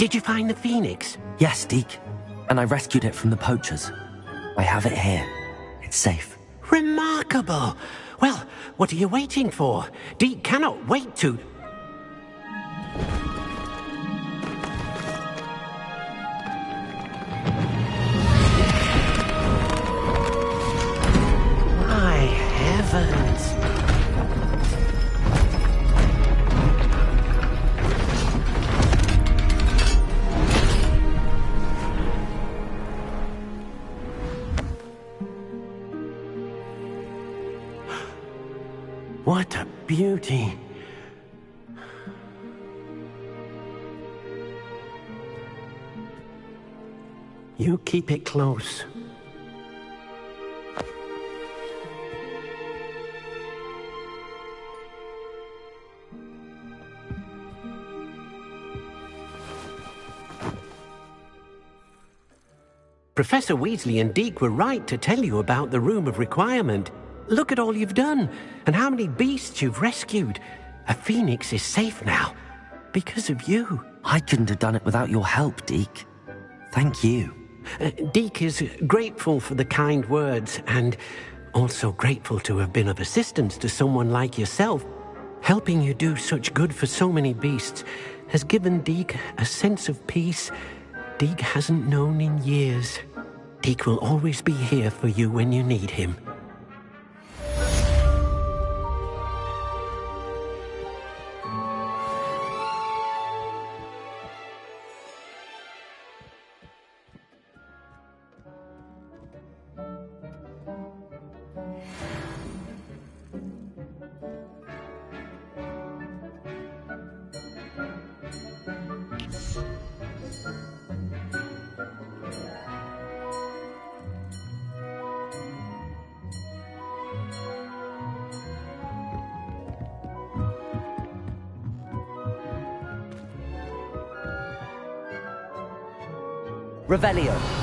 Did you find the phoenix? Yes, Deke. And I rescued it from the poachers. I have it here. It's safe. Remarkable! Well, what are you waiting for? Deke cannot wait to... My heavens! What a beauty. You keep it close. Professor Weasley and Deke were right to tell you about the Room of Requirement. Look at all you've done, and how many beasts you've rescued. A phoenix is safe now, because of you. I couldn't have done it without your help, Deke. Thank you. Deke is grateful for the kind words, and also grateful to have been of assistance to someone like yourself. Helping you do such good for so many beasts has given Deke a sense of peace Deke hasn't known in years. Deke will always be here for you when you need him. Revelio.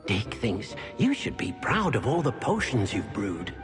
Deke thinks you should be proud of all the potions you've brewed.